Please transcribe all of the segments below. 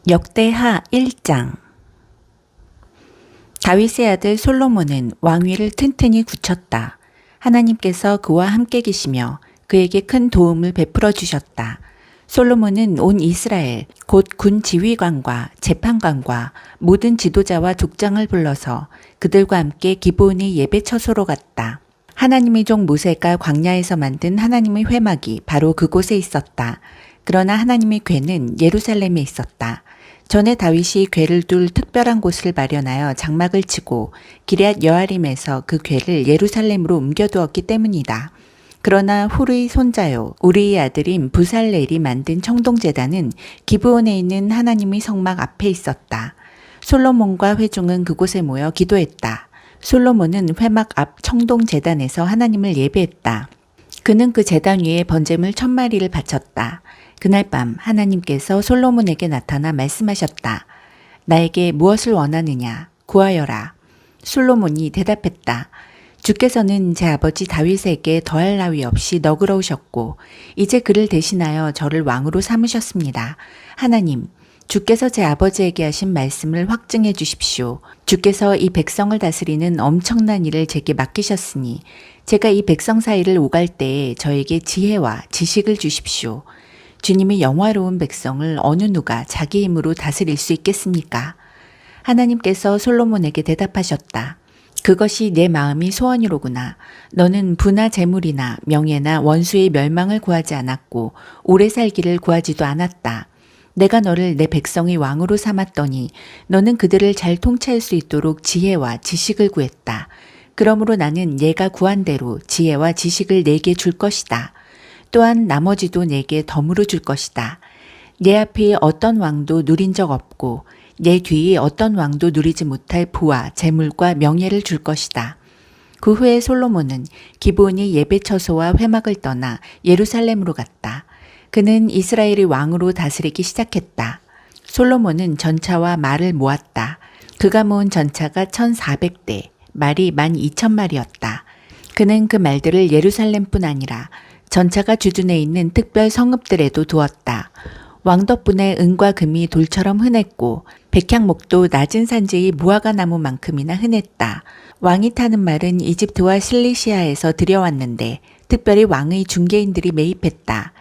역대하 1장. 다윗의 아들 솔로몬은 왕위를 튼튼히 굳혔다. 하나님께서 그와 함께 계시며 그에게 큰 도움을 베풀어 주셨다. 솔로몬은 온 이스라엘 곧 군 지휘관과 재판관과 모든 지도자와 족장을 불러서 그들과 함께 기브온의 예배 처소로 갔다. 하나님의 종 모세가 광야에서 만든 하나님의 회막이 바로 그곳에 있었다. 그러나 하나님의 궤는 예루살렘에 있었다. 전에 다윗이 궤를 둘 특별한 곳을 마련하여 장막을 치고 기럇 여아림에서 그 궤를 예루살렘으로 옮겨두었기 때문이다. 그러나 훌의 손자요 우리의 아들인 부살렐이 만든 청동제단은 기브온에 있는 하나님의 성막 앞에 있었다. 솔로몬과 회중은 그곳에 모여 기도했다. 솔로몬은 회막 앞 청동제단에서 하나님을 예배했다. 그는 그 제단 위에 번제물 1000마리를 바쳤다. 그날 밤 하나님께서 솔로몬에게 나타나 말씀하셨다. 나에게 무엇을 원하느냐? 구하여라. 솔로몬이 대답했다. 주께서는 제 아버지 다윗에게 더할 나위 없이 너그러우셨고 이제 그를 대신하여 저를 왕으로 삼으셨습니다. 하나님, 주께서 제 아버지에게 하신 말씀을 확증해 주십시오. 주께서 이 백성을 다스리는 엄청난 일을 제게 맡기셨으니 제가 이 백성 사이를 오갈 때에 저에게 지혜와 지식을 주십시오. 주님의 영화로운 백성을 어느 누가 자기 힘으로 다스릴 수 있겠습니까? 하나님께서 솔로몬에게 대답하셨다. 그것이 내 마음이 소원이로구나. 너는 부나 재물이나 명예나 원수의 멸망을 구하지 않았고 오래 살기를 구하지도 않았다. 내가 너를 내 백성의 왕으로 삼았더니 너는 그들을 잘 통치할 수 있도록 지혜와 지식을 구했다. 그러므로 나는 네가 구한 대로 지혜와 지식을 내게 줄 것이다. 또한 나머지도 내게 덤으로 줄 것이다. 내 앞에 어떤 왕도 누린 적 없고 내 뒤에 어떤 왕도 누리지 못할 부와 재물과 명예를 줄 것이다. 그 후에 솔로몬은 기브온의 예배 처소와 회막을 떠나 예루살렘으로 갔다. 그는 이스라엘의 왕으로 다스리기 시작했다. 솔로몬은 전차와 말을 모았다. 그가 모은 전차가 1400대, 말이 12,000마리였다. 그는 그 말들을 예루살렘뿐 아니라 전차가 주둔해 있는 특별 성읍들에도 두었다. 왕 덕분에 은과 금이 돌처럼 흔했고 백향목도 낮은 산지의 무화과 나무만큼이나 흔했다. 왕이 타는 말은 이집트와 실리시아에서 들여왔는데 특별히 왕의 중개인들이 매입했다.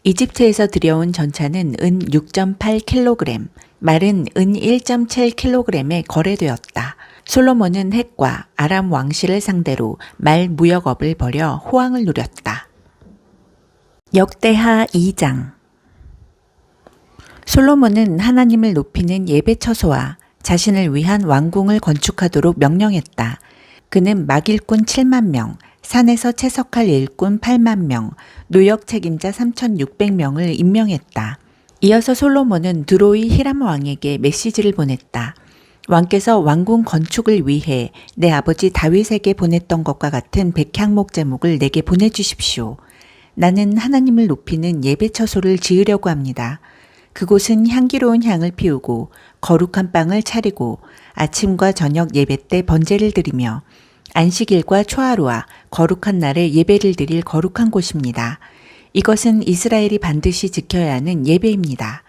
이집트에서 들여온 전차는 은 6.8kg, 말은 은 1.7kg에 거래되었다. 솔로몬은 헷과 아람 왕실을 상대로 말 무역업을 벌여 호황을 누렸다. 역대하 2장. 솔로몬은 하나님을 높이는 예배 처소와 자신을 위한 왕궁을 건축하도록 명령했다. 그는 막일꾼 7만 명, 산에서 채석할 일꾼 8만 명, 노역 책임자 3,600명을 임명했다. 이어서 솔로몬은 드로이 히람 왕에게 메시지를 보냈다. 왕께서 왕궁 건축을 위해 내 아버지 다윗에게 보냈던 것과 같은 백향목 제목을 내게 보내주십시오. 나는 하나님을 높이는 예배 처소를 지으려고 합니다. 그곳은 향기로운 향을 피우고 거룩한 빵을 차리고 아침과 저녁 예배 때 번제를 드리며 안식일과 초하루와 거룩한 날에 예배를 드릴 거룩한 곳입니다. 이것은 이스라엘이 반드시 지켜야 하는 예배입니다.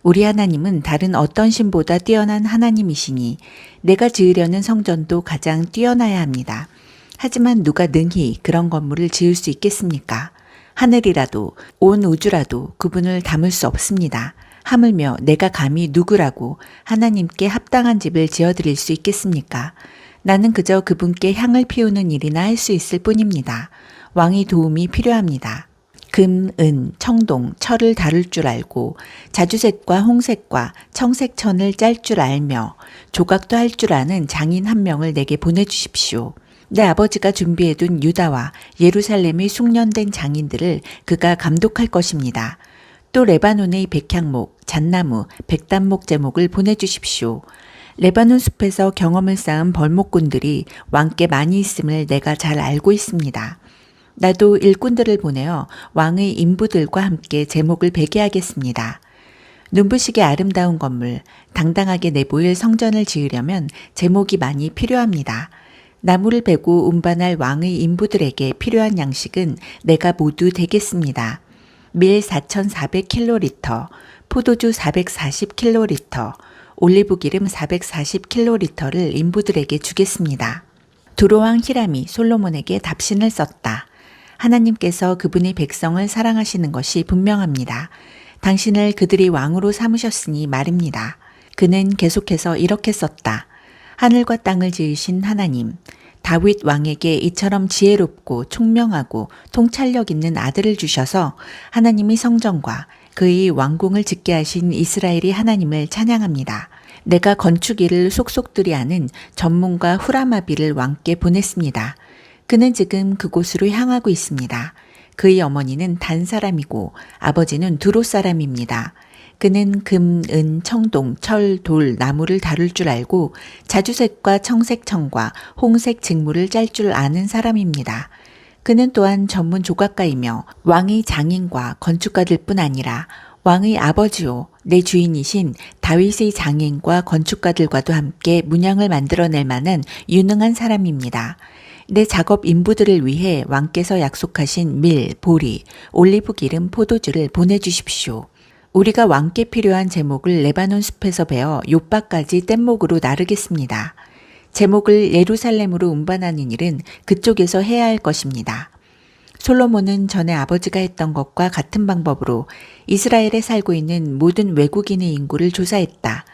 우리 하나님은 다른 어떤 신보다 뛰어난 하나님이시니 내가 지으려는 성전도 가장 뛰어나야 합니다. 하지만 누가 능히 그런 건물을 지을 수 있겠습니까? 하늘이라도 온 우주라도 그분을 담을 수 없습니다. 하물며 내가 감히 누구라고 하나님께 합당한 집을 지어드릴 수 있겠습니까? 나는 그저 그분께 향을 피우는 일이나 할 수 있을 뿐입니다. 왕의 도움이 필요합니다. 금, 은, 청동, 철을 다룰 줄 알고 자주색과 홍색과 청색천을 짤 줄 알며 조각도 할 줄 아는 장인 한 명을 내게 보내주십시오. 내 아버지가 준비해둔 유다와 예루살렘의 숙련된 장인들을 그가 감독할 것입니다. 또 레바논의 백향목, 잣나무, 백단목 제목을 보내주십시오. 레바논 숲에서 경험을 쌓은 벌목꾼들이 왕께 많이 있음을 내가 잘 알고 있습니다. 나도 일꾼들을 보내어 왕의 인부들과 함께 제목을 베게 하겠습니다. 눈부시게 아름다운 건물, 당당하게 내보일 성전을 지으려면 제목이 많이 필요합니다. 나무를 베고 운반할 왕의 인부들에게 필요한 양식은 내가 모두 되겠습니다. 밀 4,400kl, 포도주 440kl, 올리브기름 440kl를 인부들에게 주겠습니다. 두로왕 히람이 솔로몬에게 답신을 썼다. 하나님께서 그분의 백성을 사랑하시는 것이 분명합니다. 당신을 그들이 왕으로 삼으셨으니 말입니다. 그는 계속해서 이렇게 썼다. 하늘과 땅을 지으신 하나님, 다윗 왕에게 이처럼 지혜롭고 총명하고 통찰력 있는 아들을 주셔서 하나님이 성전과 그의 왕궁을 짓게 하신 이스라엘이 하나님을 찬양합니다. 내가 건축일을 속속들이 아는 전문가 후라마비를 왕께 보냈습니다. 그는 지금 그곳으로 향하고 있습니다. 그의 어머니는 단 사람이고 아버지는 두로 사람입니다. 그는 금, 은, 청동, 철, 돌, 나무를 다룰 줄 알고 자주색과 청색 청과 홍색 직무를 짤 줄 아는 사람입니다. 그는 또한 전문 조각가이며 왕의 장인과 건축가들 뿐 아니라 왕의 아버지요, 내 주인이신 다윗의 장인과 건축가들과도 함께 문양을 만들어낼 만한 유능한 사람입니다. 내 작업 인부들을 위해 왕께서 약속하신 밀, 보리, 올리브 기름, 포도주를 보내주십시오. 우리가 왕께 필요한 제목을 레바논 숲에서 베어 욥바까지 뗏목으로 나르겠습니다. 제목을 예루살렘으로 운반하는 일은 그쪽에서 해야 할 것입니다. 솔로몬은 전에 아버지가 했던 것과 같은 방법으로 이스라엘에 살고 있는 모든 외국인의 인구를 조사했다.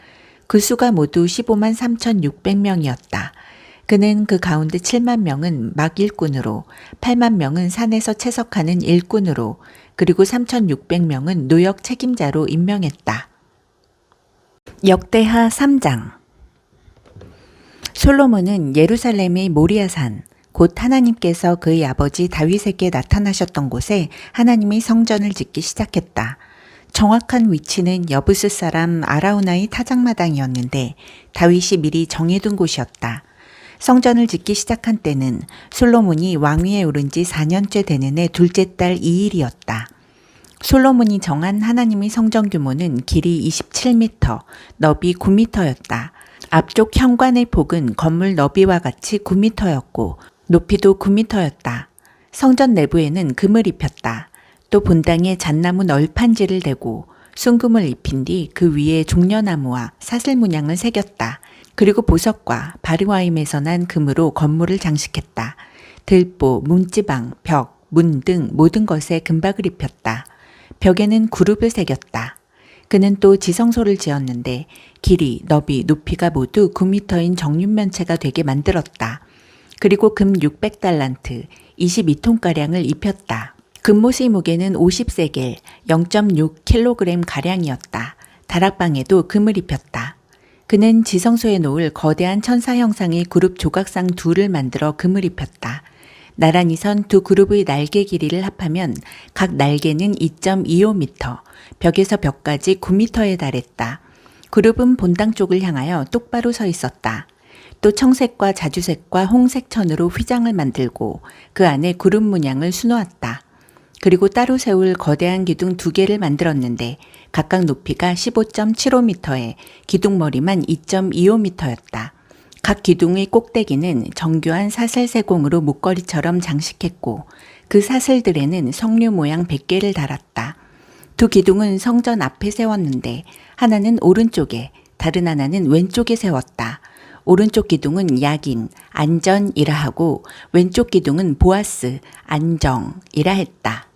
그 수가 모두 15만 3,600명이었다. 그는 그 가운데 7만 명은 막 일꾼으로, 8만 명은 산에서 채석하는 일꾼으로, 그리고 3,600명은 노역 책임자로 임명했다. 역대하 3장. 솔로몬은 예루살렘의 모리아산, 곧 하나님께서 그의 아버지 다윗에게 나타나셨던 곳에 하나님의 성전을 짓기 시작했다. 정확한 위치는 여부스 사람 아라우나의 타작마당이었는데 다윗이 미리 정해둔 곳이었다. 성전을 짓기 시작한 때는 솔로몬이 왕위에 오른 지 4년째 되는 해 둘째 달 2일이었다. 솔로몬이 정한 하나님의 성전 규모는 길이 27m, 너비 9m였다. 앞쪽 현관의 폭은 건물 너비와 같이 9m였고 높이도 9m였다. 성전 내부에는 금을 입혔다. 또 본당에 잣나무 널판지를 대고 순금을 입힌 뒤 그 위에 종려나무와 사슬 문양을 새겼다. 그리고 보석과 바르와임에서 난 금으로 건물을 장식했다. 들보, 문지방, 벽, 문 등 모든 것에 금박을 입혔다. 벽에는 구룹을 새겼다. 그는 또 지성소를 지었는데 길이, 너비, 높이가 모두 9m인 정육면체가 되게 만들었다. 그리고 금 600달란트, 22톤가량을 입혔다. 금못의 무게는 50세겔, 0.6kg가량이었다. 다락방에도 금을 입혔다. 그는 지성소에 놓을 거대한 천사 형상의 그룹 조각상 둘을 만들어 금을 입혔다. 나란히 선 두 그룹의 날개 길이를 합하면 각 날개는 2.25m, 벽에서 벽까지 9m에 달했다. 그룹은 본당 쪽을 향하여 똑바로 서 있었다. 또 청색과 자주색과 홍색 천으로 휘장을 만들고 그 안에 그룹 문양을 수놓았다. 그리고 따로 세울 거대한 기둥 2개를 만들었는데 각각 높이가 15.75m에 기둥머리만 2.25m였다. 각 기둥의 꼭대기는 정교한 사슬세공으로 목걸이처럼 장식했고 그 사슬들에는 석류 모양 100개를 달았다. 두 기둥은 성전 앞에 세웠는데 하나는 오른쪽에 다른 하나는 왼쪽에 세웠다. 오른쪽 기둥은 야긴, 안전이라 하고 왼쪽 기둥은 보아스, 안정이라 했다.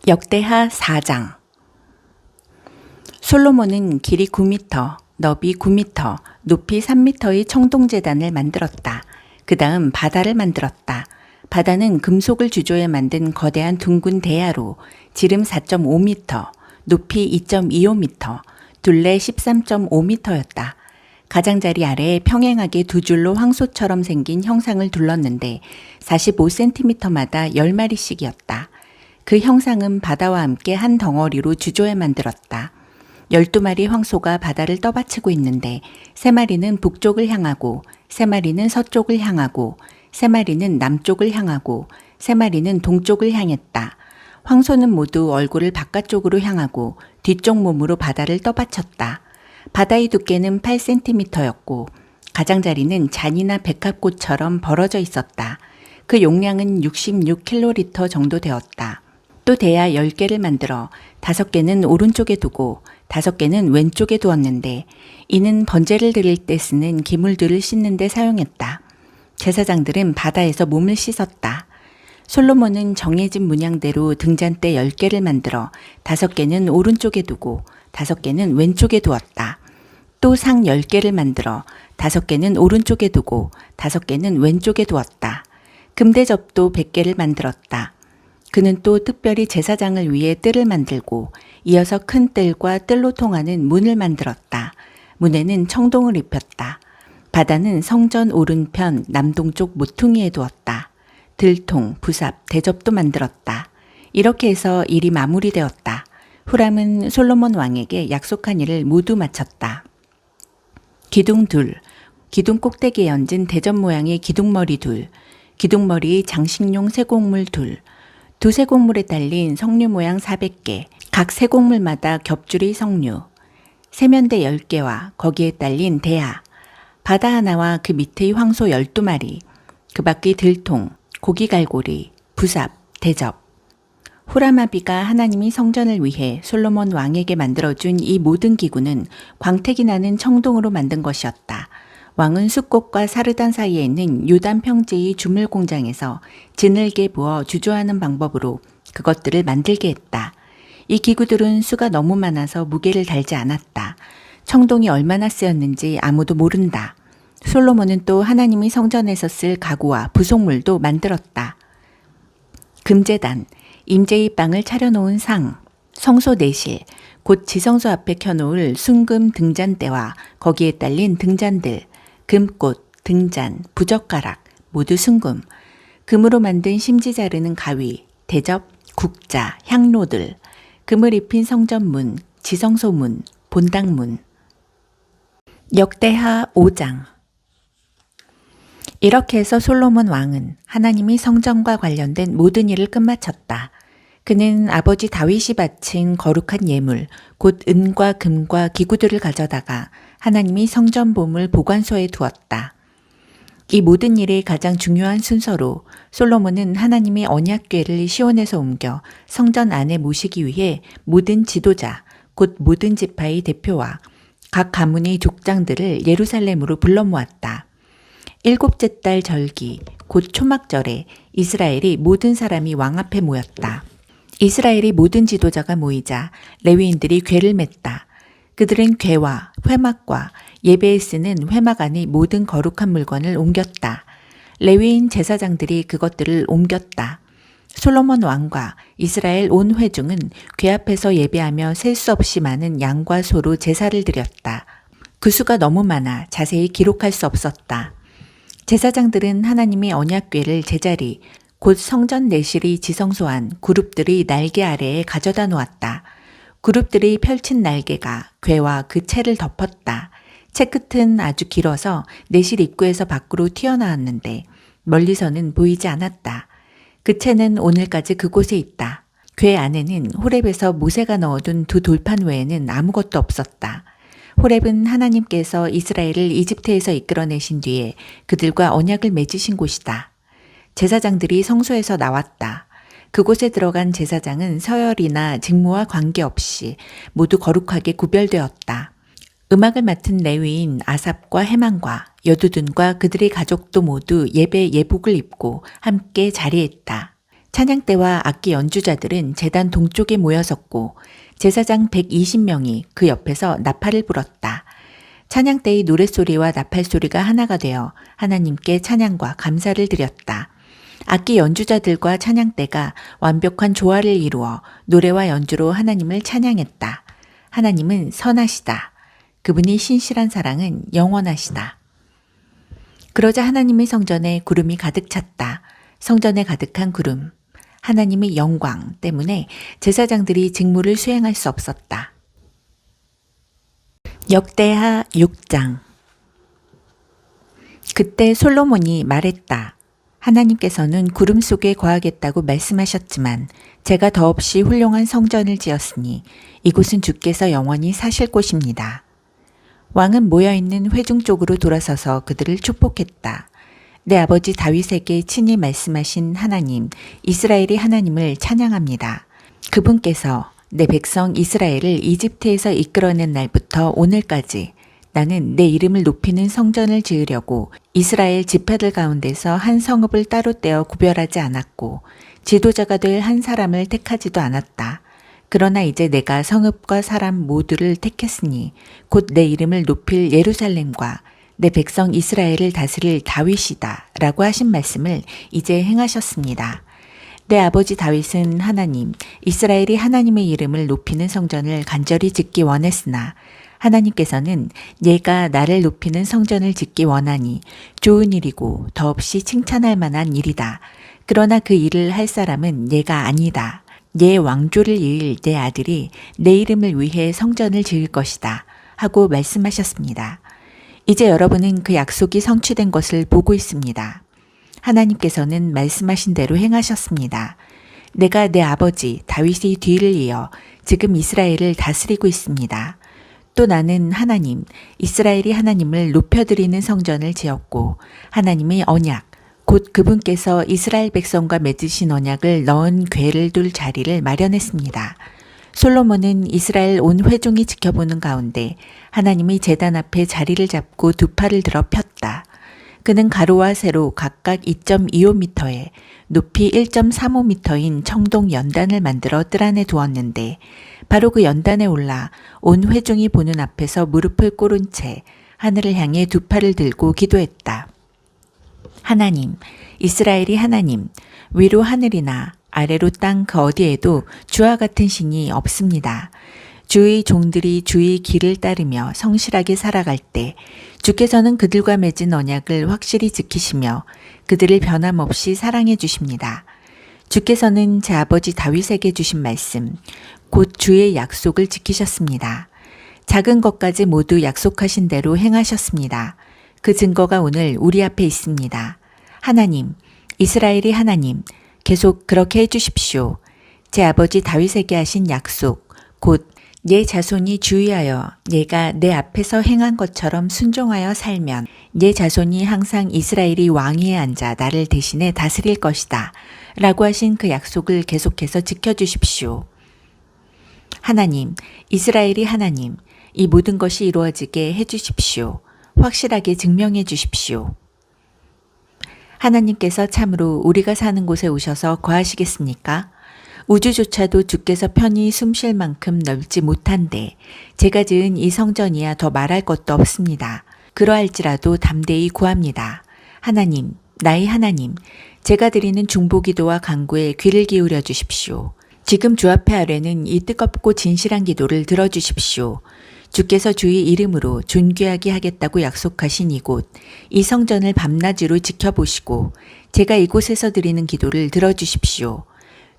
역대하 4장. 솔로몬은 길이 9m, 너비 9m, 높이 3m의 청동제단을 만들었다. 그 다음 바다를 만들었다. 바다는 금속을 주조해 만든 거대한 둥근 대야로 지름 4.5m, 높이 2.25m, 둘레 13.5m였다. 가장자리 아래에 평행하게 두 줄로 황소처럼 생긴 형상을 둘렀는데 45cm마다 10마리씩이었다. 그 형상은 바다와 함께 한 덩어리로 주조해 만들었다. 12마리 황소가 바다를 떠받치고 있는데 3마리는 북쪽을 향하고 3마리는 서쪽을 향하고 3마리는 남쪽을 향하고 3마리는 동쪽을 향했다. 황소는 모두 얼굴을 바깥쪽으로 향하고 뒤쪽 몸으로 바다를 떠받쳤다. 바다의 두께는 8cm였고 가장자리는 잔이나 백합꽃처럼 벌어져 있었다. 그 용량은 66kl 정도 되었다. 또 대야 10개를 만들어 5개는 오른쪽에 두고 5개는 왼쪽에 두었는데 이는 번제를 드릴 때 쓰는 기물들을 씻는 데 사용했다. 제사장들은 바다에서 몸을 씻었다. 솔로몬은 정해진 문양대로 등잔대 10개를 만들어 5개는 오른쪽에 두고 5개는 왼쪽에 두었다. 또 상 10개를 만들어 5개는 오른쪽에 두고 5개는 왼쪽에 두었다. 금대접도 100개를 만들었다. 그는 또 특별히 제사장을 위해 뜰을 만들고 이어서 큰 뜰과 뜰로 통하는 문을 만들었다. 문에는 청동을 입혔다. 바다는 성전 오른편 남동쪽 모퉁이에 두었다. 들통, 부삽, 대접도 만들었다. 이렇게 해서 일이 마무리되었다. 후람은 솔로몬 왕에게 약속한 일을 모두 마쳤다. 기둥 둘, 기둥 꼭대기에 얹은 대접 모양의 기둥머리 둘, 기둥머리의 장식용 세곡물 둘, 두 세곡물에 달린 석류 모양 400개, 각 세곡물마다 겹줄의 석류, 세면대 10개와 거기에 딸린 대야, 바다 하나와 그 밑의 황소 12마리, 그 밖의 들통, 고기갈고리, 부삽, 대접. 후라마비가 하나님이 성전을 위해 솔로몬 왕에게 만들어준 이 모든 기구는 광택이 나는 청동으로 만든 것이었다. 왕은 숫꽃과 사르단 사이에 있는 요단 평지의 주물 공장에서 진흙에 부어 주조하는 방법으로 그것들을 만들게 했다. 이 기구들은 수가 너무 많아서 무게를 달지 않았다. 청동이 얼마나 쓰였는지 아무도 모른다. 솔로몬은 또 하나님이 성전에서 쓸 가구와 부속물도 만들었다. 금제단, 임재의 빵을 차려놓은 상, 성소 내실, 곧 지성소 앞에 켜놓을 순금 등잔대와 거기에 딸린 등잔들, 금꽃, 등잔, 부젓가락, 모두 순금, 금으로 만든 심지 자르는 가위, 대접, 국자, 향로들, 금을 입힌 성전문, 지성소문, 본당문. 역대하 5장. 이렇게 해서 솔로몬 왕은 하나님이 성전과 관련된 모든 일을 끝마쳤다. 그는 아버지 다윗이 바친 거룩한 예물, 곧 은과 금과 기구들을 가져다가 하나님이 성전 보물 보관소에 두었다. 이 모든 일의 가장 중요한 순서로 솔로몬은 하나님이 언약궤를 시온에서 옮겨 성전 안에 모시기 위해 모든 지도자, 곧 모든 지파의 대표와 각 가문의 족장들을 예루살렘으로 불러 모았다. 7째 달 절기, 곧 초막절에 이스라엘이 모든 사람이 왕 앞에 모였다. 이스라엘의 모든 지도자가 모이자 레위인들이 궤를 맸다. 그들은 궤와 회막과 예배에 쓰는 회막 안의 모든 거룩한 물건을 옮겼다. 레위인 제사장들이 그것들을 옮겼다. 솔로몬 왕과 이스라엘 온 회중은 궤 앞에서 예배하며 셀 수 없이 많은 양과 소로 제사를 드렸다. 그 수가 너무 많아 자세히 기록할 수 없었다. 제사장들은 하나님의 언약궤를 제자리, 곧 성전 내실의 지성소 안 그룹들의 날개 아래에 가져다 놓았다. 그룹들이 펼친 날개가 궤와 그 채를 덮었다. 채 끝은 아주 길어서 내실 입구에서 밖으로 튀어나왔는데 멀리서는 보이지 않았다. 그 채는 오늘까지 그곳에 있다. 궤 안에는 호렙에서 모세가 넣어둔 2 돌판 외에는 아무것도 없었다. 호렙은 하나님께서 이스라엘을 이집트에서 이끌어내신 뒤에 그들과 언약을 맺으신 곳이다. 제사장들이 성소에서 나왔다. 그곳에 들어간 제사장은 서열이나 직무와 관계없이 모두 거룩하게 구별되었다. 음악을 맡은 레위인 아삽과 헤만과 여두둔과 그들의 가족도 모두 예배 예복을 입고 함께 자리했다. 찬양대와 악기 연주자들은 제단 동쪽에 모여섰고 제사장 120명이 그 옆에서 나팔을 불었다. 찬양대의 노랫소리와 나팔소리가 하나가 되어 하나님께 찬양과 감사를 드렸다. 악기 연주자들과 찬양대가 완벽한 조화를 이루어 노래와 연주로 하나님을 찬양했다. 하나님은 선하시다. 그분이 신실한 사랑은 영원하시다. 그러자 하나님의 성전에 구름이 가득 찼다. 성전에 가득한 구름. 하나님의 영광 때문에 제사장들이 직무를 수행할 수 없었다. 역대하 6장. 그때 솔로몬이 말했다. 하나님께서는 구름 속에 거하겠다고 말씀하셨지만 제가 더없이 훌륭한 성전을 지었으니 이곳은 주께서 영원히 사실 곳입니다. 왕은 모여있는 회중 쪽으로 돌아서서 그들을 축복했다. 내 아버지 다윗에게 친히 말씀하신 하나님, 이스라엘의 하나님을 찬양합니다. 그분께서 내 백성 이스라엘을 이집트에서 이끌어낸 날부터 오늘까지 나는 내 이름을 높이는 성전을 지으려고 이스라엘 지파들 가운데서 한 성읍을 따로 떼어 구별하지 않았고 지도자가 될 한 사람을 택하지도 않았다. 그러나 이제 내가 성읍과 사람 모두를 택했으니 곧 내 이름을 높일 예루살렘과 내 백성 이스라엘을 다스릴 다윗이다 라고 하신 말씀을 이제 행하셨습니다. 내 아버지 다윗은 하나님, 이스라엘이 하나님의 이름을 높이는 성전을 간절히 짓기 원했으나 하나님께서는 얘가 나를 높이는 성전을 짓기 원하니 좋은 일이고 더없이 칭찬할 만한 일이다. 그러나 그 일을 할 사람은 얘가 아니다. 얘 왕조를 이을 내 아들이 내 이름을 위해 성전을 지을 것이다. 하고 말씀하셨습니다. 이제 여러분은 그 약속이 성취된 것을 보고 있습니다. 하나님께서는 말씀하신 대로 행하셨습니다. 내가 내 아버지 다윗의 뒤를 이어 지금 이스라엘을 다스리고 있습니다. 또 나는 하나님, 이스라엘이 하나님을 높여드리는 성전을 지었고 하나님의 언약, 곧 그분께서 이스라엘 백성과 맺으신 언약을 넣은 궤를 둘 자리를 마련했습니다. 솔로몬은 이스라엘 온 회중이 지켜보는 가운데 하나님의 제단 앞에 자리를 잡고 두 팔을 들어 폈다. 그는 가로와 세로 각각 2.25m에 높이 1.35m인 청동 연단을 만들어 뜰 안에 두었는데 바로 그 연단에 올라 온 회중이 보는 앞에서 무릎을 꿇은 채 하늘을 향해 두 팔을 들고 기도했다. 하나님, 이스라엘이 하나님, 위로 하늘이나 아래로 땅 그 어디에도 주와 같은 신이 없습니다. 주의 종들이 주의 길을 따르며 성실하게 살아갈 때 주께서는 그들과 맺은 언약을 확실히 지키시며 그들을 변함없이 사랑해 주십니다. 주께서는 제 아버지 다윗에게 주신 말씀, 곧 주의 약속을 지키셨습니다. 작은 것까지 모두 약속하신 대로 행하셨습니다. 그 증거가 오늘 우리 앞에 있습니다. 하나님, 이스라엘이 하나님, 계속 그렇게 해주십시오. 제 아버지 다윗에게 하신 약속, 곧 내 자손이 주의하여 내가 내 앞에서 행한 것처럼 순종하여 살면 내 자손이 항상 이스라엘이 왕위에 앉아 나를 대신해 다스릴 것이다. 라고 하신 그 약속을 계속해서 지켜주십시오. 하나님, 이스라엘이 하나님, 이 모든 것이 이루어지게 해주십시오. 확실하게 증명해 주십시오. 하나님께서 참으로 우리가 사는 곳에 오셔서 거하시겠습니까? 우주조차도 주께서 편히 숨쉴 만큼 넓지 못한데 제가 지은 이 성전이야 더 말할 것도 없습니다. 그러할지라도 담대히 구합니다. 하나님, 나의 하나님, 제가 드리는 중보기도와 간구에 귀를 기울여 주십시오. 지금 주 앞에 아뢰는 이 뜨겁고 진실한 기도를 들어주십시오. 주께서 주의 이름으로 존귀하게 하겠다고 약속하신 이곳, 이 성전을 밤낮으로 지켜보시고 제가 이곳에서 드리는 기도를 들어주십시오.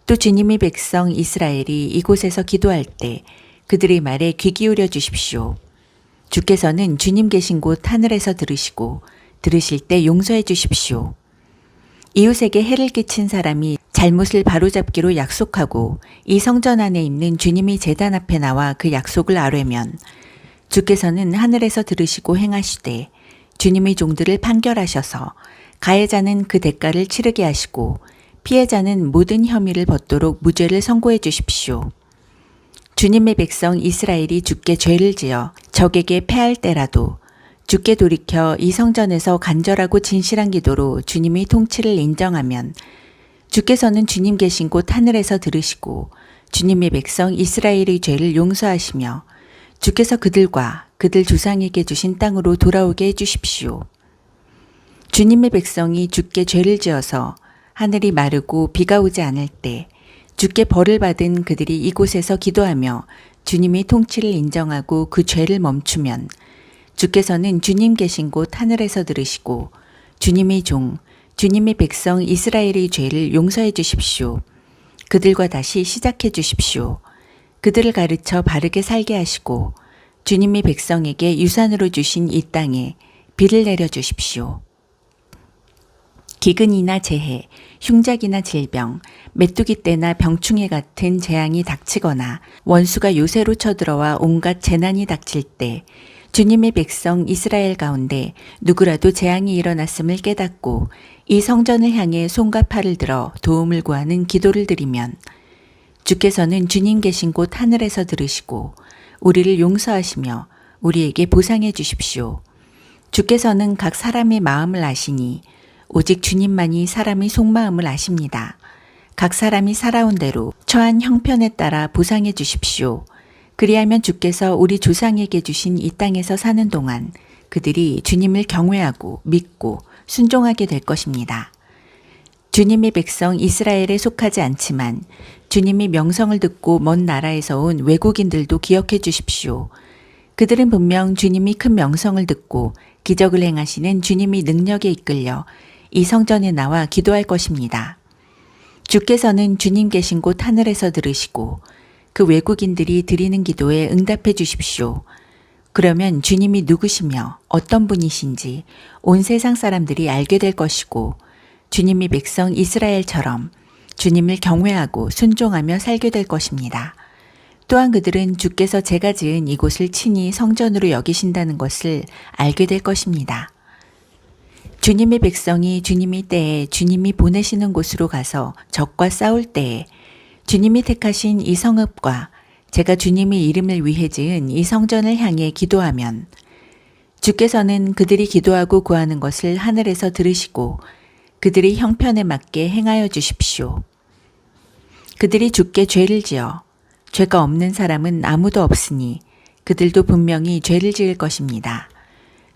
또 주님의 백성 이스라엘이 이곳에서 기도할 때 그들의 말에 귀 기울여 주십시오. 주께서는 주님 계신 곳 하늘에서 들으시고 들으실 때 용서해 주십시오. 이웃에게 해를 끼친 사람이 잘못을 바로잡기로 약속하고 이 성전 안에 있는 주님의 제단 앞에 나와 그 약속을 아뢰면 주께서는 하늘에서 들으시고 행하시되 주님의 종들을 판결하셔서 가해자는 그 대가를 치르게 하시고 피해자는 모든 혐의를 벗도록 무죄를 선고해 주십시오. 주님의 백성 이스라엘이 주께 죄를 지어 적에게 패할 때라도 주께 돌이켜 이 성전에서 간절하고 진실한 기도로 주님의 통치를 인정하면 주께서는 주님 계신 곳 하늘에서 들으시고 주님의 백성 이스라엘의 죄를 용서하시며 주께서 그들과 그들 조상에게 주신 땅으로 돌아오게 해주십시오. 주님의 백성이 주께 죄를 지어서 하늘이 마르고 비가 오지 않을 때 주께 벌을 받은 그들이 이곳에서 기도하며 주님의 통치를 인정하고 그 죄를 멈추면 주께서는 주님 계신 곳 하늘에서 들으시고 주님의 종, 주님의 백성 이스라엘의 죄를 용서해 주십시오. 그들과 다시 시작해 주십시오. 그들을 가르쳐 바르게 살게 하시고 주님의 백성에게 유산으로 주신 이 땅에 비를 내려 주십시오. 기근이나 재해, 흉작이나 질병, 메뚜기 떼나 병충해 같은 재앙이 닥치거나 원수가 요새로 쳐들어와 온갖 재난이 닥칠 때 주님의 백성 이스라엘 가운데 누구라도 재앙이 일어났음을 깨닫고 이 성전을 향해 손과 팔을 들어 도움을 구하는 기도를 드리면 주께서는 주님 계신 곳 하늘에서 들으시고 우리를 용서하시며 우리에게 보상해 주십시오. 주께서는 각 사람의 마음을 아시니 오직 주님만이 사람의 속마음을 아십니다. 각 사람이 살아온 대로 처한 형편에 따라 보상해 주십시오. 그리하면 주께서 우리 조상에게 주신 이 땅에서 사는 동안 그들이 주님을 경외하고 믿고 순종하게 될 것입니다. 주님의 백성 이스라엘에 속하지 않지만 주님이 명성을 듣고 먼 나라에서 온 외국인들도 기억해 주십시오. 그들은 분명 주님이 큰 명성을 듣고 기적을 행하시는 주님의 능력에 이끌려 이 성전에 나와 기도할 것입니다. 주께서는 주님 계신 곳 하늘에서 들으시고 그 외국인들이 드리는 기도에 응답해 주십시오. 그러면 주님이 누구시며 어떤 분이신지 온 세상 사람들이 알게 될 것이고 주님이 백성 이스라엘처럼 주님을 경외하고 순종하며 살게 될 것입니다. 또한 그들은 주께서 제가 지은 이곳을 친히 성전으로 여기신다는 것을 알게 될 것입니다. 주님의 백성이 주님의 때에 주님이 보내시는 곳으로 가서 적과 싸울 때에 주님이 택하신 이 성읍과 제가 주님의 이름을 위해 지은 이 성전을 향해 기도하면 주께서는 그들이 기도하고 구하는 것을 하늘에서 들으시고 그들의 형편에 맞게 행하여 주십시오. 그들이 주께 죄를 지어 죄가 없는 사람은 아무도 없으니 그들도 분명히 죄를 지을 것입니다.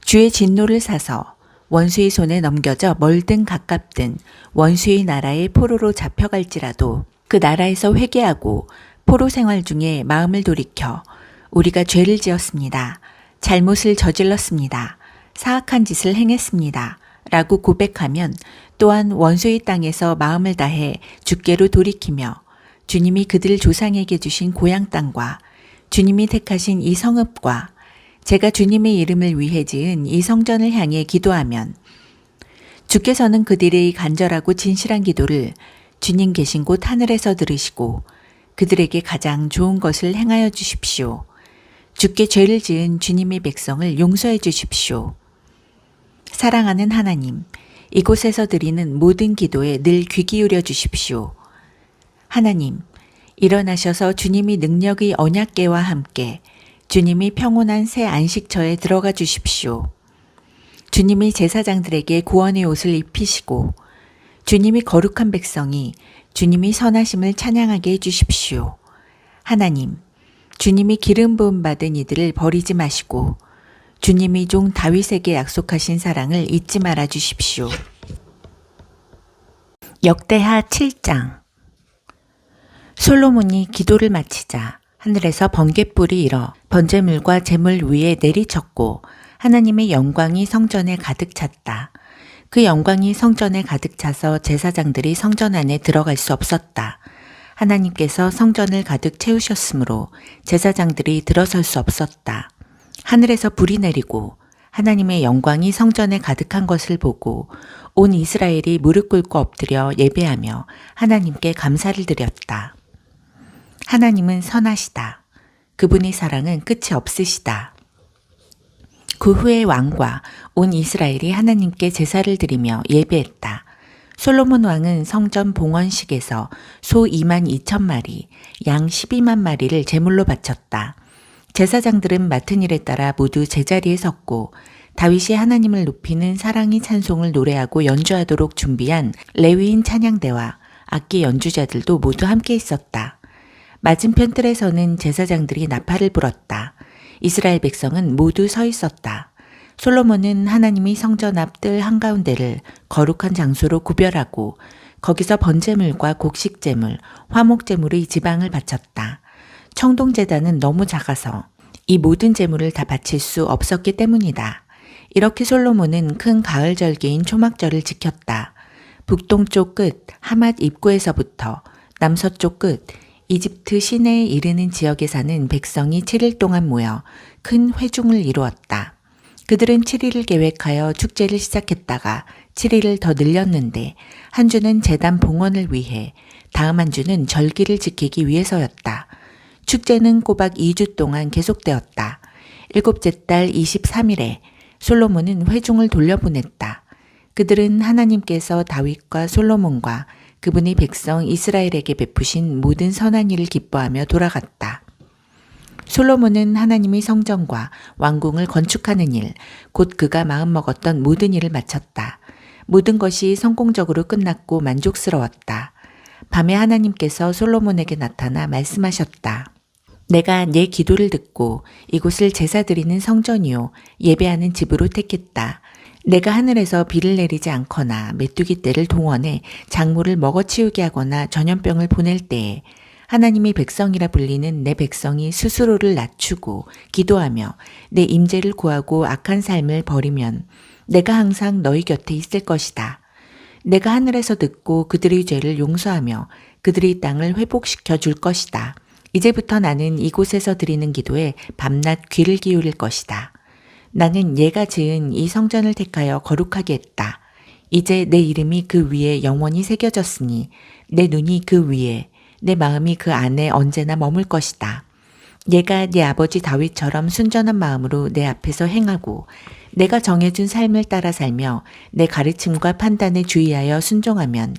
주의 진노를 사서 원수의 손에 넘겨져 멀든 가깝든 원수의 나라에 포로로 잡혀갈지라도 그 나라에서 회개하고 포로 생활 중에 마음을 돌이켜 우리가 죄를 지었습니다. 잘못을 저질렀습니다. 사악한 짓을 행했습니다. 라고 고백하면 또한 원수의 땅에서 마음을 다해 주께로 돌이키며 주님이 그들 조상에게 주신 고향 땅과 주님이 택하신 이 성읍과 제가 주님의 이름을 위해 지은 이 성전을 향해 기도하면 주께서는 그들의 간절하고 진실한 기도를 주님 계신 곳 하늘에서 들으시고 그들에게 가장 좋은 것을 행하여 주십시오. 주께 죄를 지은 주님의 백성을 용서해 주십시오. 사랑하는 하나님, 이곳에서 드리는 모든 기도에 늘 귀 기울여 주십시오. 하나님, 일어나셔서 주님이 능력의 언약궤와 함께 주님이 평온한 새 안식처에 들어가 주십시오. 주님이 제사장들에게 구원의 옷을 입히시고 주님이 거룩한 백성이 주님이 선하심을 찬양하게 해주십시오. 하나님, 주님이 기름 부음 받은 이들을 버리지 마시고 주님이 종 다윗에게 약속하신 사랑을 잊지 말아 주십시오. 역대하 7장. 솔로몬이 기도를 마치자 하늘에서 번갯불이 일어 번제물과 제물 위에 내리쳤고 하나님의 영광이 성전에 가득 찼다. 그 영광이 성전에 가득 차서 제사장들이 성전 안에 들어갈 수 없었다. 하나님께서 성전을 가득 채우셨으므로 제사장들이 들어설 수 없었다. 하늘에서 불이 내리고 하나님의 영광이 성전에 가득한 것을 보고 온 이스라엘이 무릎 꿇고 엎드려 예배하며 하나님께 감사를 드렸다. 하나님은 선하시다. 그분의 사랑은 끝이 없으시다. 그 후에 왕과 온 이스라엘이 하나님께 제사를 드리며 예배했다. 솔로몬 왕은 성전 봉헌식에서 소 2만 2천 마리, 양 12만 마리를 제물로 바쳤다. 제사장들은 맡은 일에 따라 모두 제자리에 섰고 다윗이 하나님을 높이는 사랑의 찬송을 노래하고 연주하도록 준비한 레위인 찬양대와 악기 연주자들도 모두 함께 있었다. 맞은편 뜰에서는 제사장들이 나팔을 불었다. 이스라엘 백성은 모두 서 있었다. 솔로몬은 하나님의 성전 앞 뜰 한가운데를 거룩한 장소로 구별하고 거기서 번제물과 곡식제물, 화목제물의 지방을 바쳤다. 청동제단은 너무 작아서 이 모든 제물을 다 바칠 수 없었기 때문이다. 이렇게 솔로몬은 큰 가을 절기인 초막절을 지켰다. 북동쪽 끝 하맛 입구에서부터 남서쪽 끝 이집트 시내에 이르는 지역에 사는 백성이 7일 동안 모여 큰 회중을 이루었다. 그들은 7일을 계획하여 축제를 시작했다가 7일을 더 늘렸는데 한 주는 제단 봉헌을 위해 다음 한 주는 절기를 지키기 위해서였다. 축제는 꼬박 2주 동안 계속되었다. 일곱째 달 23일에 솔로몬은 회중을 돌려보냈다. 그들은 하나님께서 다윗과 솔로몬과 그분이 백성 이스라엘에게 베푸신 모든 선한 일을 기뻐하며 돌아갔다. 솔로몬은 하나님의 성전과 왕궁을 건축하는 일, 곧 그가 마음먹었던 모든 일을 마쳤다. 모든 것이 성공적으로 끝났고 만족스러웠다. 밤에 하나님께서 솔로몬에게 나타나 말씀하셨다. 내가 내 기도를 듣고 이곳을 제사 드리는 성전이요 예배하는 집으로 택했다. 내가 하늘에서 비를 내리지 않거나 메뚜기 떼를 동원해 작물을 먹어치우게 하거나 전염병을 보낼 때에 하나님의 백성이라 불리는 내 백성이 스스로를 낮추고 기도하며 내 임재를 구하고 악한 삶을 버리면 내가 항상 너희 곁에 있을 것이다. 내가 하늘에서 듣고 그들의 죄를 용서하며 그들의 땅을 회복시켜 줄 것이다. 이제부터 나는 이곳에서 드리는 기도에 밤낮 귀를 기울일 것이다. 나는 얘가 지은 이 성전을 택하여 거룩하게 했다. 이제 내 이름이 그 위에 영원히 새겨졌으니 내 눈이 그 위에 내 마음이 그 안에 언제나 머물 것이다. 얘가 네 아버지 다윗처럼 순전한 마음으로 내 앞에서 행하고 내가 정해준 삶을 따라 살며 내 가르침과 판단에 주의하여 순종하면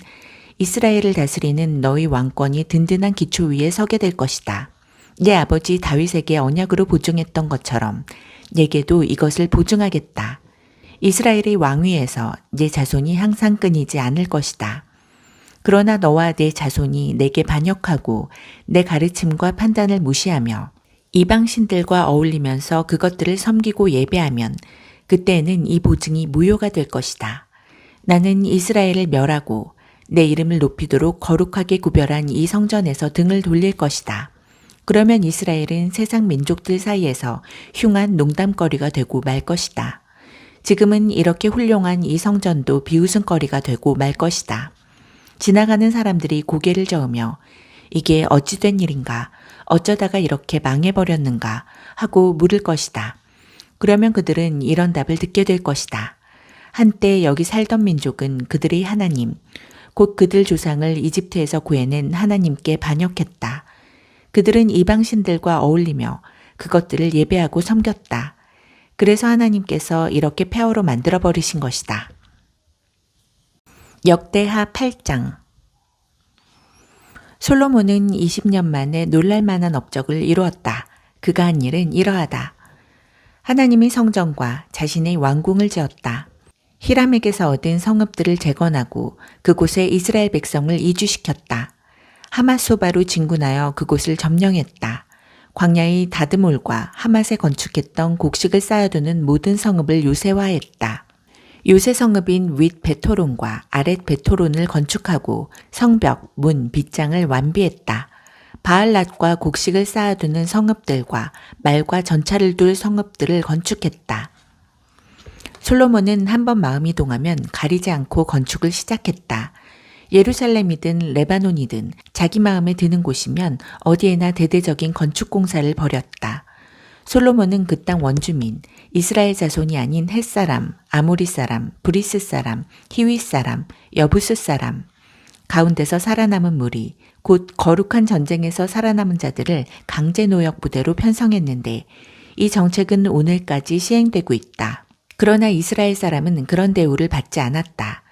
이스라엘을 다스리는 너희 왕권이 든든한 기초 위에 서게 될 것이다. 내 아버지 다윗에게 언약으로 보증했던 것처럼 내게도 이것을 보증하겠다. 이스라엘의 왕위에서 내 자손이 항상 끊이지 않을 것이다. 그러나 너와 내 자손이 내게 반역하고 내 가르침과 판단을 무시하며 이방신들과 어울리면서 그것들을 섬기고 예배하면 그때에는 이 보증이 무효가 될 것이다. 나는 이스라엘을 멸하고 내 이름을 높이도록 거룩하게 구별한 이 성전에서 등을 돌릴 것이다. 그러면 이스라엘은 세상 민족들 사이에서 흉한 농담거리가 되고 말 것이다. 지금은 이렇게 훌륭한 이 성전도 비웃음거리가 되고 말 것이다. 지나가는 사람들이 고개를 저으며 이게 어찌된 일인가, 어쩌다가 이렇게 망해버렸는가 하고 물을 것이다. 그러면 그들은 이런 답을 듣게 될 것이다. 한때 여기 살던 민족은 그들의 하나님, 곧 그들 조상을 이집트에서 구해낸 하나님께 반역했다. 그들은 이방신들과 어울리며 그것들을 예배하고 섬겼다. 그래서 하나님께서 이렇게 폐허로 만들어버리신 것이다. 역대하 8장. 솔로몬은 20년 만에 놀랄만한 업적을 이루었다. 그가 한 일은 이러하다. 하나님의 성전과 자신의 왕궁을 지었다. 히람에게서 얻은 성읍들을 재건하고 그곳에 이스라엘 백성을 이주시켰다. 하맛소바로 진군하여 그곳을 점령했다. 광야의 다드몰과 하맛에 건축했던 곡식을 쌓아두는 모든 성읍을 요새화했다. 요새 성읍인 윗 베토론과 아랫 베토론을 건축하고 성벽, 문, 빗장을 완비했다. 바알랏과 곡식을 쌓아두는 성읍들과 말과 전차를 둘 성읍들을 건축했다. 솔로몬은 한번 마음이 동하면 가리지 않고 건축을 시작했다. 예루살렘이든 레바논이든 자기 마음에 드는 곳이면 어디에나 대대적인 건축 공사를 벌였다. 솔로몬은 그 땅 원주민, 이스라엘 자손이 아닌 헷 사람, 아모리 사람, 브리스 사람, 히윗 사람, 여부스 사람, 가운데서 살아남은 무리, 곧 거룩한 전쟁에서 살아남은 자들을 강제 노역 부대로 편성했는데 이 정책은 오늘까지 시행되고 있다. 그러나 이스라엘 사람은 그런 대우를 받지 않았다.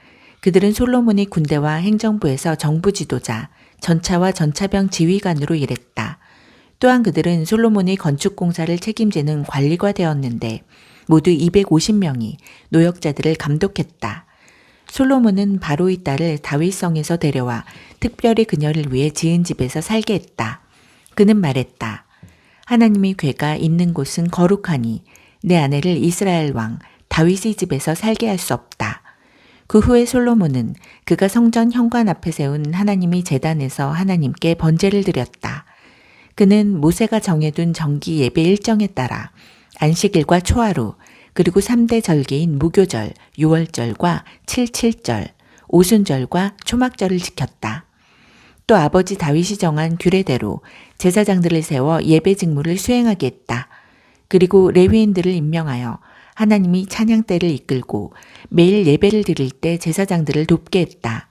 그들은 솔로몬의 군대와 행정부에서 정부 지도자, 전차와 전차병 지휘관으로 일했다. 또한 그들은 솔로몬의 건축 공사를 책임지는 관리가 되었는데 모두 250명이 노역자들을 감독했다. 솔로몬은 바로의 딸을 다윗성에서 데려와 특별히 그녀를 위해 지은 집에서 살게 했다. 그는 말했다. 하나님의 궤가 있는 곳은 거룩하니 내 아내를 이스라엘 왕 다윗의 집에서 살게 할 수 없다. 그 후에 솔로몬은 그가 성전 현관 앞에 세운 하나님의 제단에서 하나님께 번제를 드렸다. 그는 모세가 정해둔 정기 예배 일정에 따라 안식일과 초하루 그리고 3대 절기인 무교절, 유월절과 칠칠절, 오순절과 초막절을 지켰다. 또 아버지 다윗이 정한 규례대로 제사장들을 세워 예배 직무를 수행하게 했다. 그리고 레위인들을 임명하여 하나님이 찬양대를 이끌고 매일 예배를 드릴 때 제사장들을 돕게 했다.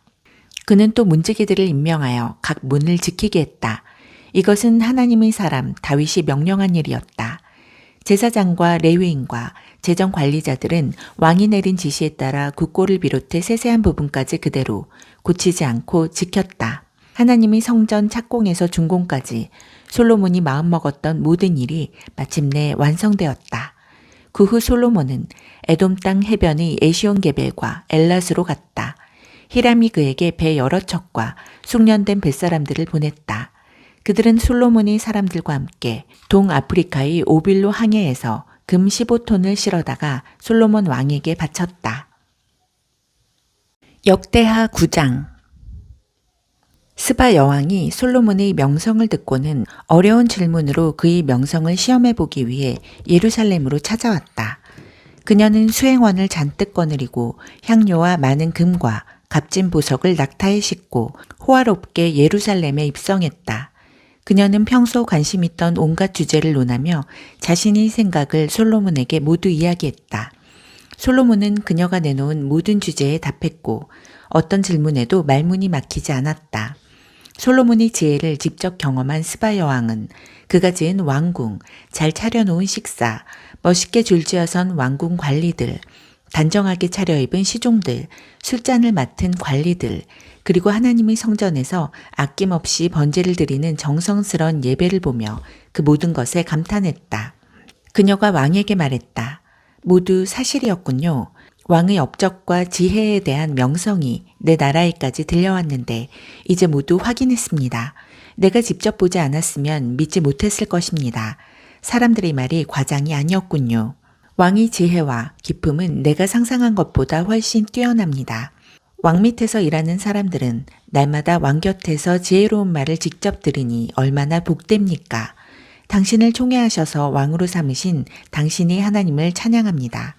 그는 또 문지기들을 임명하여 각 문을 지키게 했다. 이것은 하나님의 사람 다윗이 명령한 일이었다. 제사장과 레위인과 재정 관리자들은 왕이 내린 지시에 따라 국고를 비롯해 세세한 부분까지 그대로 고치지 않고 지켰다. 하나님이 성전 착공에서 준공까지 솔로몬이 마음먹었던 모든 일이 마침내 완성되었다. 그 후 솔로몬은 에돔 땅 해변의 에시온게벨과 엘랏으로 갔다. 히람이 그에게 배 여러 척과 숙련된 뱃사람들을 보냈다. 그들은 솔로몬의 사람들과 함께 동아프리카의 오빌로 항해에서 금 15톤을 실어다가 솔로몬 왕에게 바쳤다. 역대하 9장. 스바 여왕이 솔로몬의 명성을 듣고는 어려운 질문으로 그의 명성을 시험해 보기 위해 예루살렘으로 찾아왔다. 그녀는 수행원을 잔뜩 거느리고 향료와 많은 금과 값진 보석을 낙타에 싣고 호화롭게 예루살렘에 입성했다. 그녀는 평소 관심 있던 온갖 주제를 논하며 자신의 생각을 솔로몬에게 모두 이야기했다. 솔로몬은 그녀가 내놓은 모든 주제에 답했고 어떤 질문에도 말문이 막히지 않았다. 솔로몬의 지혜를 직접 경험한 스바 여왕은 그가 지은 왕궁, 잘 차려놓은 식사, 멋있게 줄지어선 왕궁 관리들, 단정하게 차려입은 시종들, 술잔을 맡은 관리들, 그리고 하나님의 성전에서 아낌없이 번제를 드리는 정성스러운 예배를 보며 그 모든 것에 감탄했다. 그녀가 왕에게 말했다. 모두 사실이었군요. 왕의 업적과 지혜에 대한 명성이 내 나라에까지 들려왔는데 이제 모두 확인했습니다. 내가 직접 보지 않았으면 믿지 못했을 것입니다. 사람들의 말이 과장이 아니었군요. 왕의 지혜와 기품은 내가 상상한 것보다 훨씬 뛰어납니다. 왕 밑에서 일하는 사람들은 날마다 왕 곁에서 지혜로운 말을 직접 들으니 얼마나 복됩니까? 당신을 총애하셔서 왕으로 삼으신 당신의 하나님을 찬양합니다.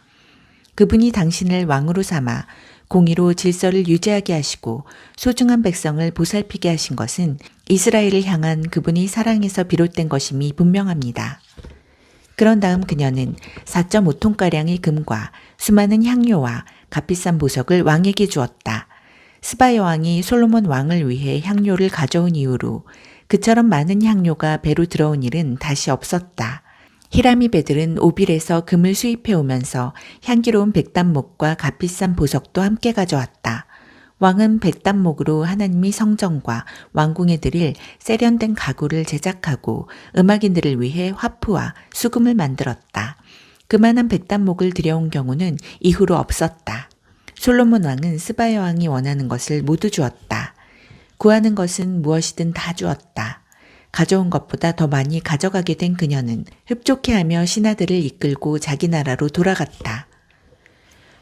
그분이 당신을 왕으로 삼아 공의로 질서를 유지하게 하시고 소중한 백성을 보살피게 하신 것은 이스라엘을 향한 그분의 사랑에서 비롯된 것임이 분명합니다. 그런 다음 그녀는 4.5톤가량의 금과 수많은 향료와 값비싼 보석을 왕에게 주었다. 스바 여왕이 솔로몬 왕을 위해 향료를 가져온 이후로 그처럼 많은 향료가 배로 들어온 일은 다시 없었다. 히람이 배들은 오빌에서 금을 수입해 오면서 향기로운 백단목과 값비싼 보석도 함께 가져왔다. 왕은 백단목으로 하나님의 성전과 왕궁에 드릴 세련된 가구를 제작하고 음악인들을 위해 화프와 수금을 만들었다. 그만한 백단목을 들여온 경우는 이후로 없었다. 솔로몬 왕은 스바 여왕이 원하는 것을 모두 주었다. 구하는 것은 무엇이든 다 주었다. 가져온 것보다 더 많이 가져가게 된 그녀는 흡족해하며 신하들을 이끌고 자기 나라로 돌아갔다.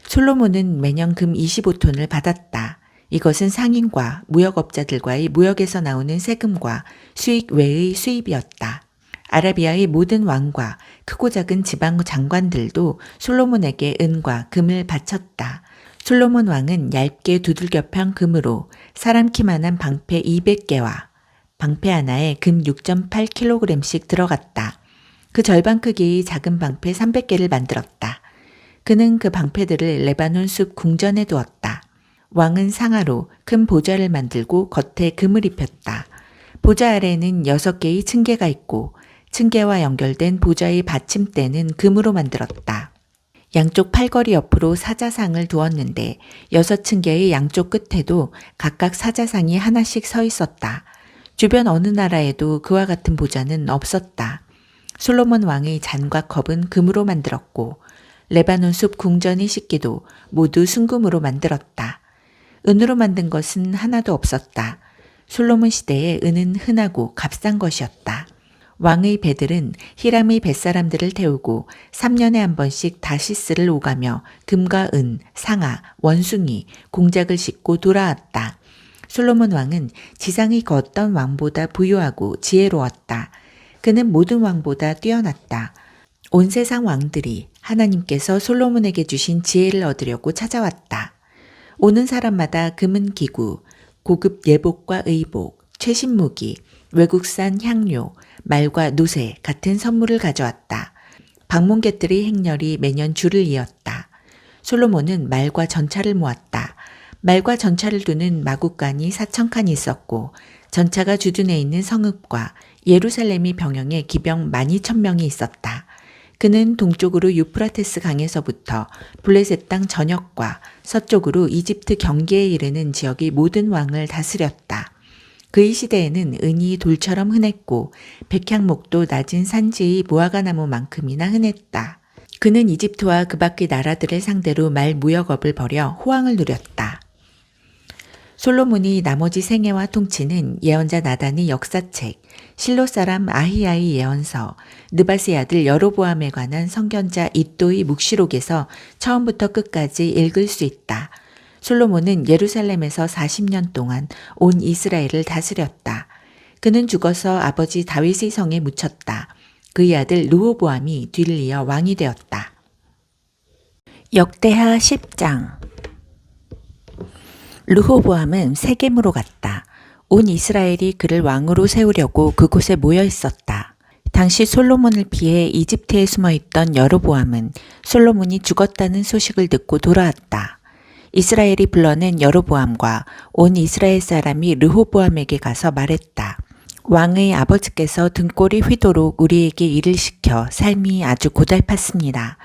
솔로몬은 매년 금 25톤을 받았다. 이것은 상인과 무역업자들과의 무역에서 나오는 세금과 수익 외의 수입이었다. 아라비아의 모든 왕과 크고 작은 지방 장관들도 솔로몬에게 은과 금을 바쳤다. 솔로몬 왕은 얇게 두들겨편 금으로 사람 키만한 방패 200개와 방패 하나에 금 6.8kg씩 들어갔다. 그 절반 크기의 작은 방패 300개를 만들었다. 그는 그 방패들을 레바논 숲 궁전에 두었다. 왕은 상하로 큰 보좌를 만들고 겉에 금을 입혔다. 보좌 아래에는 6개의 층계가 있고 층계와 연결된 보좌의 받침대는 금으로 만들었다. 양쪽 팔걸이 옆으로 사자상을 두었는데 6층계의 양쪽 끝에도 각각 사자상이 하나씩 서 있었다. 주변 어느 나라에도 그와 같은 보좌는 없었다. 솔로몬 왕의 잔과 컵은 금으로 만들었고 레바논 숲 궁전의 식기도 모두 순금으로 만들었다. 은으로 만든 것은 하나도 없었다. 솔로몬 시대에 은은 흔하고 값싼 것이었다. 왕의 배들은 히람의 뱃사람들을 태우고 3년에 한 번씩 다시스를 오가며 금과 은, 상아, 원숭이, 공작을 싣고 돌아왔다. 솔로몬 왕은 지상의 그 어떤 왕보다 부유하고 지혜로웠다. 그는 모든 왕보다 뛰어났다. 온 세상 왕들이 하나님께서 솔로몬에게 주신 지혜를 얻으려고 찾아왔다. 오는 사람마다 금은 기구, 고급 예복과 의복, 최신 무기, 외국산 향료, 말과 노새 같은 선물을 가져왔다. 방문객들의 행렬이 매년 줄을 이었다. 솔로몬은 말과 전차를 모았다. 말과 전차를 두는 마구간이 4,000칸이 있었고 전차가 주둔해 있는 성읍과 예루살렘이 병영에 기병 12,000명이 있었다. 그는 동쪽으로 유프라테스 강에서부터 블레셋 땅 전역과 서쪽으로 이집트 경계에 이르는 지역의 모든 왕을 다스렸다. 그의 시대에는 은이 돌처럼 흔했고 백향목도 낮은 산지의 무화과나무만큼이나 흔했다. 그는 이집트와 그 밖의 나라들을 상대로 말 무역업을 벌여 호황을 누렸다. 솔로몬이 나머지 생애와 통치는 예언자 나단의 역사책, 실로 사람 아히야의 예언서, 느바스의 아들 여로보암에 관한 선견자 이또의 묵시록에서 처음부터 끝까지 읽을 수 있다. 솔로몬은 예루살렘에서 40년 동안 온 이스라엘을 다스렸다. 그는 죽어서 아버지 다윗의 성에 묻혔다. 그의 아들 르호보암이 뒤를 이어 왕이 되었다. 역대하 10장. 르호보암은 세겜으로 갔다. 온 이스라엘이 그를 왕으로 세우려고 그곳에 모여 있었다. 당시 솔로몬을 피해 이집트에 숨어있던 여로보암은 솔로몬이 죽었다는 소식을 듣고 돌아왔다. 이스라엘이 불러낸 여로보암과 온 이스라엘 사람이 르호보암에게 가서 말했다. 왕의 아버지께서 등골이 휘도록 우리에게 일을 시켜 삶이 아주 고달팠습니다.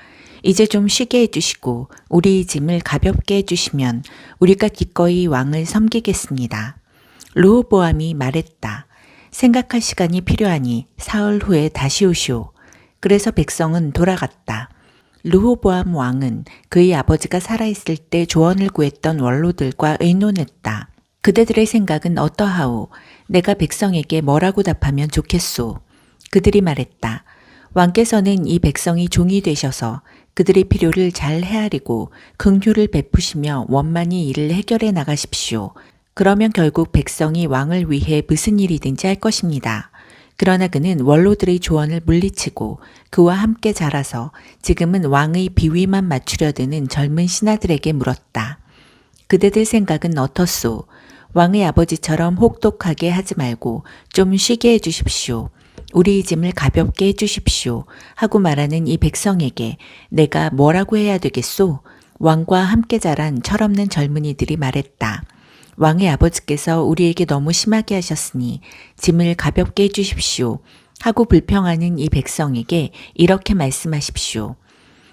이제 좀 쉬게 해주시고 우리의 짐을 가볍게 해주시면 우리가 기꺼이 왕을 섬기겠습니다. 르호보암이 말했다. 생각할 시간이 필요하니 사흘 후에 다시 오시오. 그래서 백성은 돌아갔다. 르호보암 왕은 그의 아버지가 살아있을 때 조언을 구했던 원로들과 의논했다. 그대들의 생각은 어떠하오? 내가 백성에게 뭐라고 답하면 좋겠소? 그들이 말했다. 왕께서는 이 백성이 종이 되셔서 그들의 필요를 잘 헤아리고 긍휼을 베푸시며 원만히 일을 해결해 나가십시오. 그러면 결국 백성이 왕을 위해 무슨 일이든지 할 것입니다. 그러나 그는 원로들의 조언을 물리치고 그와 함께 자라서 지금은 왕의 비위만 맞추려 드는 젊은 신하들에게 물었다. 그대들 생각은 어떻소? 왕의 아버지처럼 혹독하게 하지 말고 좀 쉬게 해주십시오. 우리의 짐을 가볍게 해주십시오. 하고 말하는 이 백성에게 내가 뭐라고 해야 되겠소? 왕과 함께 자란 철없는 젊은이들이 말했다. 왕의 아버지께서 우리에게 너무 심하게 하셨으니 짐을 가볍게 해주십시오. 하고 불평하는 이 백성에게 이렇게 말씀하십시오.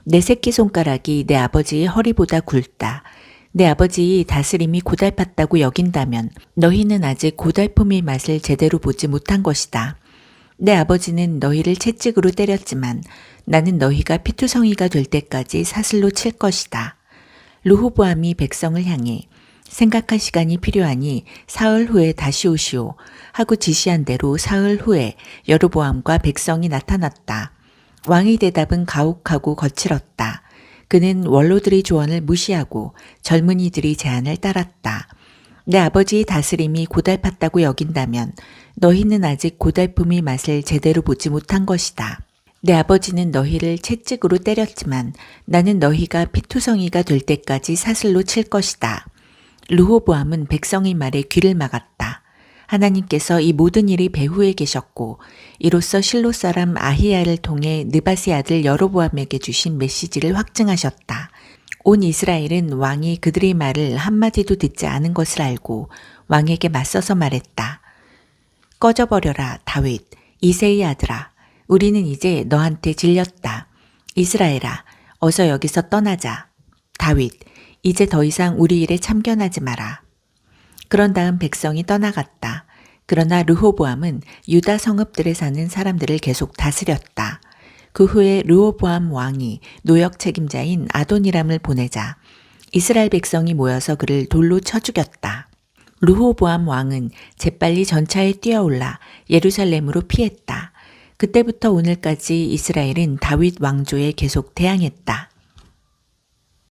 내 새끼손가락이 내 아버지의 허리보다 굵다. 내 아버지의 다스림이 고달팠다고 여긴다면 너희는 아직 고달픔의 맛을 제대로 보지 못한 것이다. 내 아버지는 너희를 채찍으로 때렸지만 나는 너희가 피투성이가 될 때까지 사슬로 칠 것이다. 르호보암이 백성을 향해 생각할 시간이 필요하니 사흘 후에 다시 오시오 하고 지시한 대로 사흘 후에 여로보암과 백성이 나타났다. 왕의 대답은 가혹하고 거칠었다. 그는 원로들의 조언을 무시하고 젊은이들의 제안을 따랐다. 내 아버지의 다스림이 고달팠다고 여긴다면 너희는 아직 고달픔의 맛을 제대로 보지 못한 것이다. 내 아버지는 너희를 채찍으로 때렸지만 나는 너희가 피투성이가 될 때까지 사슬로 칠 것이다. 르호보암은 백성의 말에 귀를 막았다. 하나님께서 이 모든 일이 배후에 계셨고 이로써 실로 사람 아히야를 통해 느바스의 아들 여로보암에게 주신 메시지를 확증하셨다. 온 이스라엘은 왕이 그들의 말을 한마디도 듣지 않은 것을 알고 왕에게 맞서서 말했다. 꺼져버려라 다윗, 이새의 아들아. 우리는 이제 너한테 질렸다. 이스라엘아, 어서 여기서 떠나자. 다윗, 이제 더 이상 우리 일에 참견하지 마라. 그런 다음 백성이 떠나갔다. 그러나 르호보암은 유다 성읍들에 사는 사람들을 계속 다스렸다. 그 후에 르호보암 왕이 노역 책임자인 아도니람을 보내자 이스라엘 백성이 모여서 그를 돌로 쳐 죽였다. 르호보암 왕은 재빨리 전차에 뛰어올라 예루살렘으로 피했다. 그때부터 오늘까지 이스라엘은 다윗 왕조에 계속 대항했다.